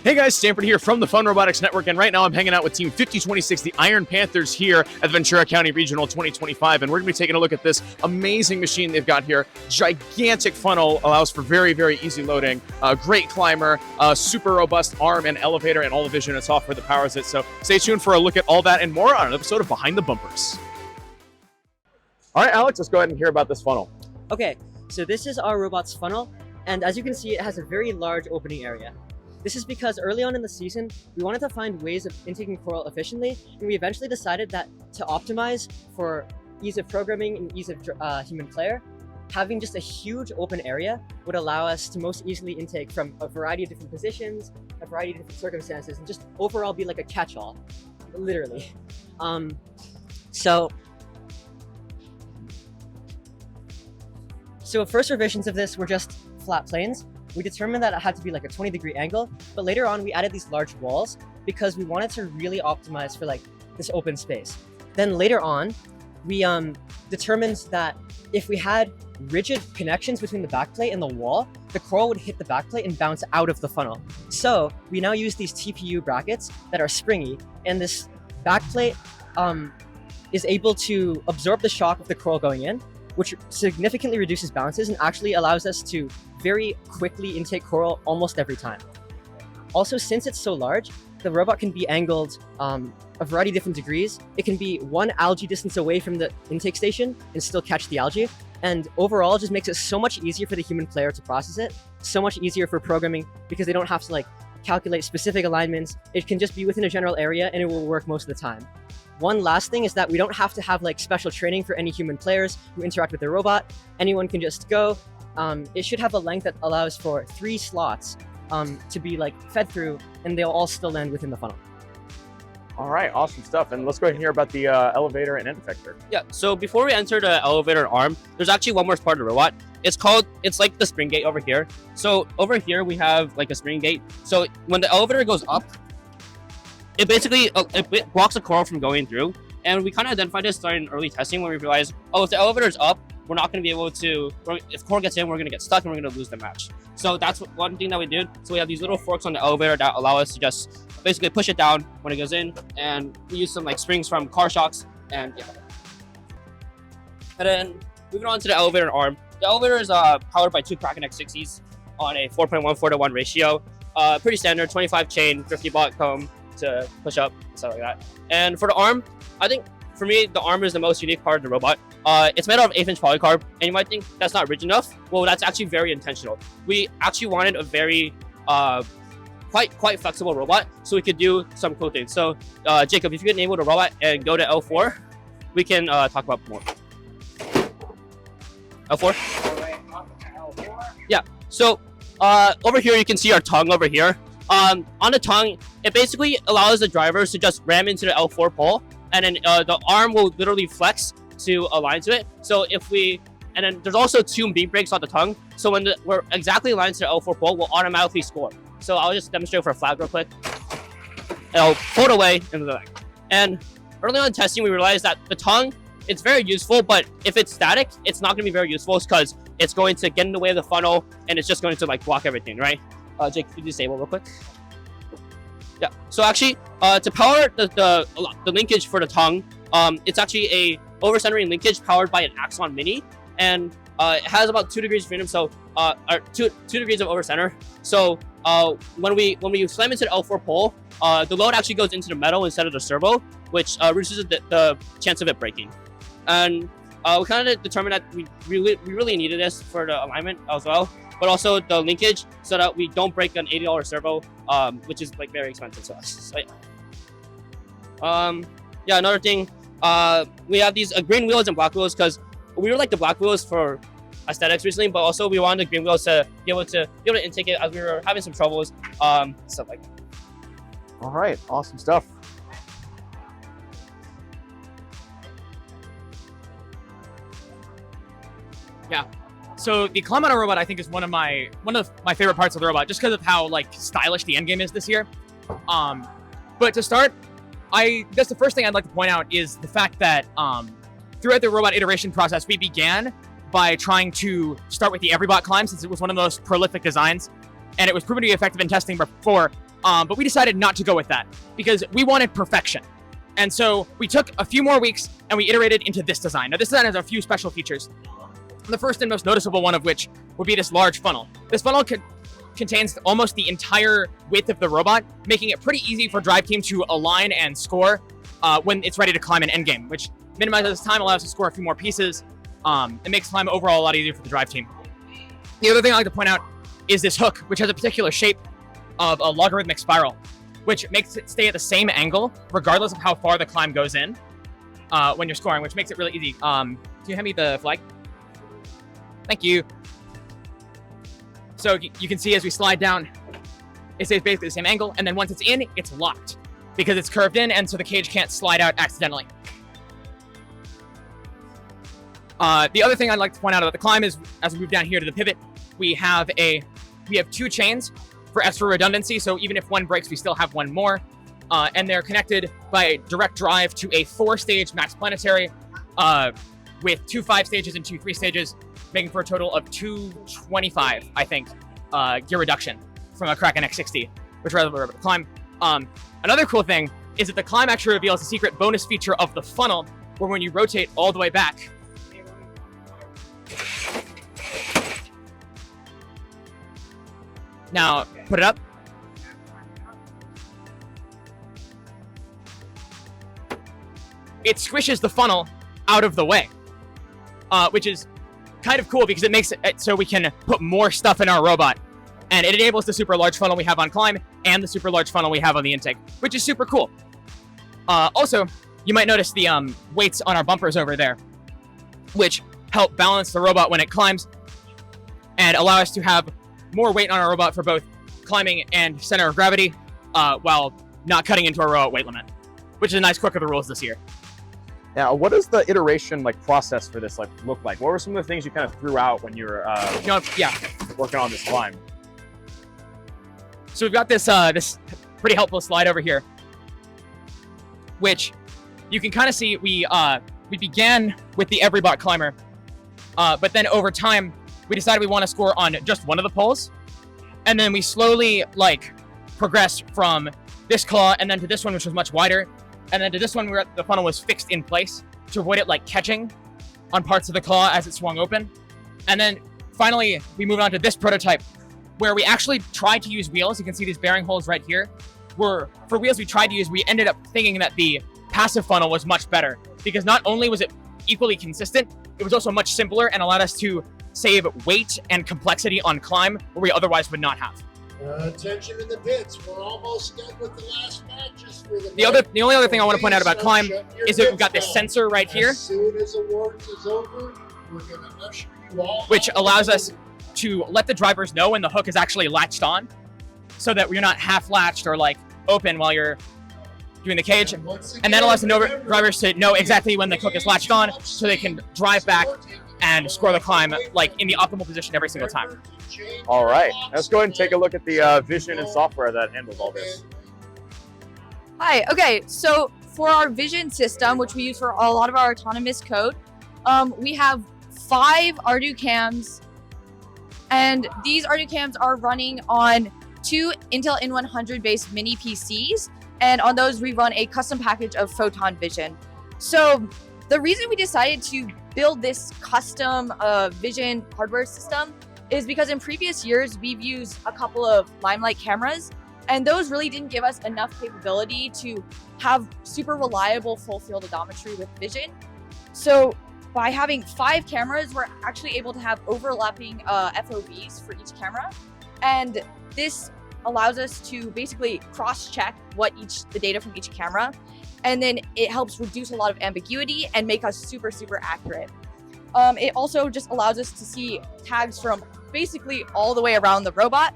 Hey guys, Stanford here from the Fun Robotics Network, and right now I'm hanging out with Team 5026, the Iron Panthers here at Ventura County Regional 2025, and we're going to be taking a look at this amazing machine they've got here. Gigantic funnel, allows for very, very easy loading, great climber, super robust arm and elevator, and all the vision and software that powers it. So stay tuned for a look at all that and more on an episode of Behind the Bumpers. All right, Alex, let's go ahead and hear about this funnel. Okay, so this is our robot's funnel, and as you can see, it has a very large opening area. This is because early on in the season, we wanted to find ways of intaking coral efficiently, and we eventually decided that to optimize for ease of programming and ease of human player, having just a huge open area would allow us to most easily intake from a variety of different positions, a variety of different circumstances, and just overall be like a catch-all, literally. So first revisions of this were just flat planes. We determined that it had to be like a 20-degree angle, but later on we added these large walls because we wanted to really optimize for like this open space. Then later on, we determined that if we had rigid connections between the backplate and the wall, the coral would hit the backplate and bounce out of the funnel. So we now use these TPU brackets that are springy, and this backplate is able to absorb the shock of the coral going in, which significantly reduces bounces and actually allows us to very quickly intake coral almost every time. Also, since it's so large, the robot can be angled a variety of different degrees. It can be one algae distance away from the intake station and still catch the algae. And overall, it just makes it so much easier for the human player to process it, so much easier for programming because they don't have to like calculate specific alignments. It can just be within a general area and it will work most of the time. One last thing is that we don't have to have like special training for any human players who interact with the robot. Anyone can just go. It should have a length that allows for 3 slots to be like fed through, and they'll all still land within the funnel. All right, awesome stuff. And let's go ahead and hear about the elevator and end effector. Yeah, so before we enter the elevator arm, there's actually one more part of the robot. It's like the spring gate over here. So over here we have like a spring gate. So when the elevator goes up, it basically it blocks the coral from going through. And we kind of identified this during early testing when we realized, oh, if the elevator is up, we're not going to be able to, if coral gets in, we're going to get stuck and we're going to lose the match. So that's one thing that we did. So we have these little forks on the elevator that allow us to just basically push it down when it goes in. And we use some like springs from car shocks, and yeah. And then moving on to the elevator arm. The elevator is powered by 2 Kraken X60s on a 4.14:1 ratio. Pretty standard, 25 chain, 50 bot comb to push up, stuff like that. And for the arm, I think for me, the arm is the most unique part of the robot. It's made out of 1/8" polycarb, and you might think that's not rigid enough. Well, that's actually very intentional. We actually wanted a very quite flexible robot, so we could do some cool things. So, Jacob, if you can enable the robot and go to L4, we can talk about more. L4? Yeah. So over here, you can see our tongue over here. On the tongue, it basically allows the drivers to just ram into the L4 pole, and then the arm will literally flex to align to it. So and then there's also 2 beam brakes on the tongue. So when we're exactly aligned to the L4 pole, we'll automatically score. So I'll just demonstrate for a flag real quick. And I'll pull it away into the back. And early on in testing, we realized that the tongue, it's very useful, but if it's static, it's not going to be very useful because it's going to get in the way of the funnel and it's just going to like block everything, right? Jake, could you disable real quick? Yeah. So actually, to power the linkage for the tongue, it's actually a over-centering linkage powered by an Axon Mini, and it has about 2 degrees of freedom, so or 2 degrees of over-center. So when we slam into the L4 pole, the load actually goes into the metal instead of the servo, which reduces the chance of it breaking. And we kind of determined that we really needed this for the alignment as well, but also the linkage so that we don't break an $80 servo, which is like very expensive to us. So, yeah, another thing, we have these green wheels and black wheels because we were like the black wheels for aesthetics recently, but also we wanted the green wheels to be able to intake it as we were having some troubles, stuff like that. All right, awesome stuff. Yeah. So the climb on a robot, I think, is one of my favorite parts of the robot, just because of how like stylish the end game is this year. But to start, I guess the first thing I'd like to point out is the fact that throughout the robot iteration process, we began by trying to start with the every bot climb, since it was one of the most prolific designs, and it was proven to be effective in testing before But we decided not to go with that because we wanted perfection. And so we took a few more weeks and we iterated into this design. Now, this design has a few special features. The first and most noticeable one of which would be this large funnel. This funnel contains almost the entire width of the robot, making it pretty easy for Drive Team to align and score when it's ready to climb an endgame, which minimizes time, allows us to score a few more pieces. It makes climb overall a lot easier for the Drive Team. The other thing I like to point out is this hook, which has a particular shape of a logarithmic spiral, which makes it stay at the same angle regardless of how far the climb goes in when you're scoring, which makes it really easy. Can you hand me the flag? Thank you. So you can see as we slide down, it stays basically the same angle, and then once it's in, it's locked because it's curved in, and so the cage can't slide out accidentally. The other thing I'd like to point out about the climb is, as we move down here to the pivot, we have 2 chains for extra redundancy, so even if one breaks, we still have one more. And they're connected by direct drive to a 4-stage max planetary with 2 5-stages and 2 3-stages, making for a total of 225, I think, gear reduction from a Kraken X60, which rather than the climb. Another cool thing is that the climb actually reveals a secret bonus feature of the funnel, where when you rotate all the way back, now put it up. It squishes the funnel out of the way, which is kind of cool because it makes it so we can put more stuff in our robot. And it enables the super large funnel we have on climb and the super large funnel we have on the intake, which is super cool. Also, you might notice the weights on our bumpers over there, which help balance the robot when it climbs and allow us to have more weight on our robot for both climbing and center of gravity while not cutting into our robot weight limit, which is a nice quirk of the rules this year. Now, what does the iteration process for this look like? What were some of the things you kind of threw out when you were working on this climb? So we've got this this pretty helpful slide over here, which you can kind of see we began with the Everybot climber, but then over time we decided we want to score on just one of the poles, and then we slowly progressed from this claw and then to this one, which was much wider, and then to this one where the funnel was fixed in place to avoid it catching on parts of the claw as it swung open. And then finally we moved on to this prototype where we actually tried to use wheels. You can see these bearing holes right here. For wheels we tried to use, we ended up thinking that the passive funnel was much better because not only was it equally consistent, it was also much simpler and allowed us to save weight and complexity on climb where we otherwise would not have. Attention in the pits. We're almost done with the last matches for the The only other thing I want to point out about climb is that we've got this sensor right here, As soon as awards is over, we're going to usher you all which out. allows us to let the drivers know when the hook is actually latched on so that you're not half latched or open while you're doing the cage. And that allows the drivers to know exactly when the hook is latched on so they can drive back and score the climb in the optimal position every single time. All right, let's go ahead and take a look at the vision and software that handles all this. Hi, okay, so for our vision system, which we use for a lot of our autonomous code, we have 5 Ardu cams, and these Ardu cams are running on 2 Intel N100 based mini PCs, and on those we run a custom package of Photon Vision. So the reason we decided to build this custom vision hardware system is because in previous years we've used a couple of Limelight cameras, and those really didn't give us enough capability to have super reliable full field odometry with vision. So by having 5 cameras, we're actually able to have overlapping FOVs for each camera, and this allows us to basically cross-check the data from each camera, and then it helps reduce a lot of ambiguity and make us super accurate. It also just allows us to see tags from basically all the way around the robot,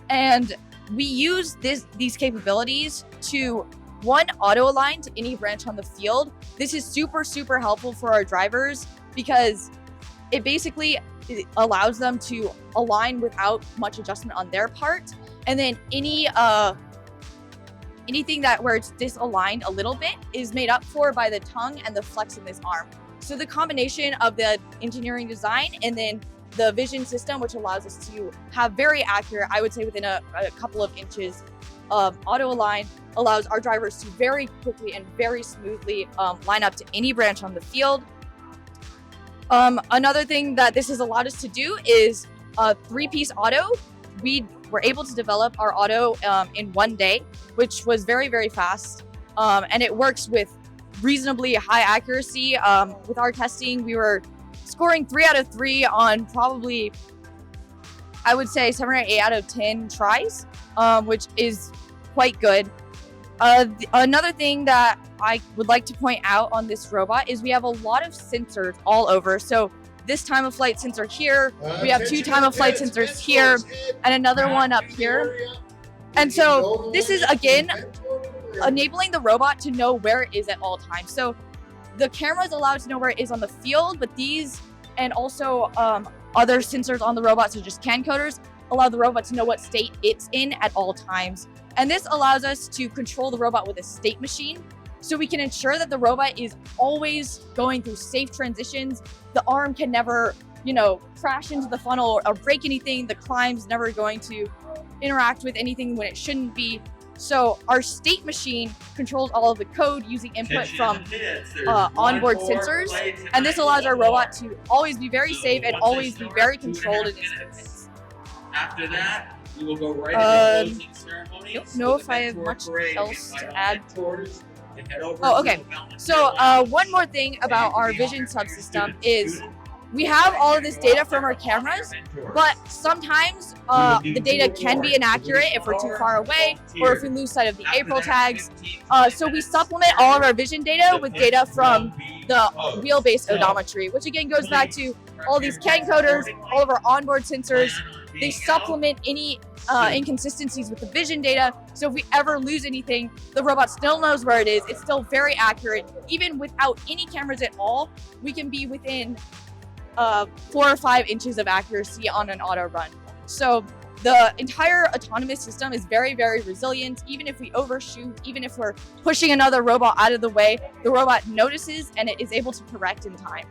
and we use these capabilities to auto align to any branch on the field. This is super helpful for our drivers because it basically allows them to align without much adjustment on their part, and then anything where it's disaligned a little bit is made up for by the tongue and the flex in this arm. So the combination of the engineering design and then the vision system, which allows us to have very accurate, I would say within a couple of inches, auto align, allows our drivers to very quickly and very smoothly line up to any branch on the field. Another thing that this has allowed us to do is a 3-piece auto. We were able to develop our auto in 1 day, which was very, very fast. And it works with reasonably high accuracy. With our testing, we were scoring 3 out of 3 on probably, I would say 7 or 8 out of 10 tries, which is quite good. Another thing that I would like to point out on this robot is we have a lot of sensors all over. So this time of flight sensor here, we have 2 time of flight sensors here, and another one up here. And so this is, again, enabling the robot to know where it is at all times. So the cameras allow it to know where it is on the field, but these and also other sensors on the robot, such as CAN coders, allow the robot to know what state it's in at all times. And this allows us to control the robot with a state machine, so we can ensure that the robot is always going through safe transitions. The arm can never, crash into the funnel or break anything. The climb's never going to interact with anything when it shouldn't be. So our state machine controls all of the code using input from onboard sensors. And this allows our robot to always be very safe and always be very controlled in its movements. After that, we will go right into the closing ceremony. Don't know if I have much else to add. Oh, okay. So one more thing about our vision subsystem is we have all of this data from our cameras, but sometimes the data can be inaccurate if we're too far away or if we lose sight of the April tags. So we supplement all of our vision data with data from the wheel-based odometry, which again goes back to all these CAN coders, all of our onboard sensors. They supplement any inconsistencies with the vision data. So if we ever lose anything, the robot still knows where it is. It's still very accurate. Even without any cameras at all, we can be within 4 or 5 inches of accuracy on an auto run. So the entire autonomous system is very, very resilient. Even if we overshoot, even if we're pushing another robot out of the way, the robot notices and it is able to correct in time.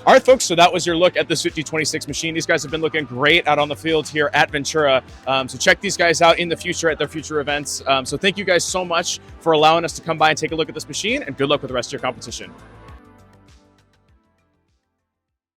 All right, folks, so that was your look at this 5026 machine. These guys have been looking great out on the field here at Ventura. So check these guys out in the future at their future events. So thank you guys so much for allowing us to come by and take a look at this machine, and good luck with the rest of your competition.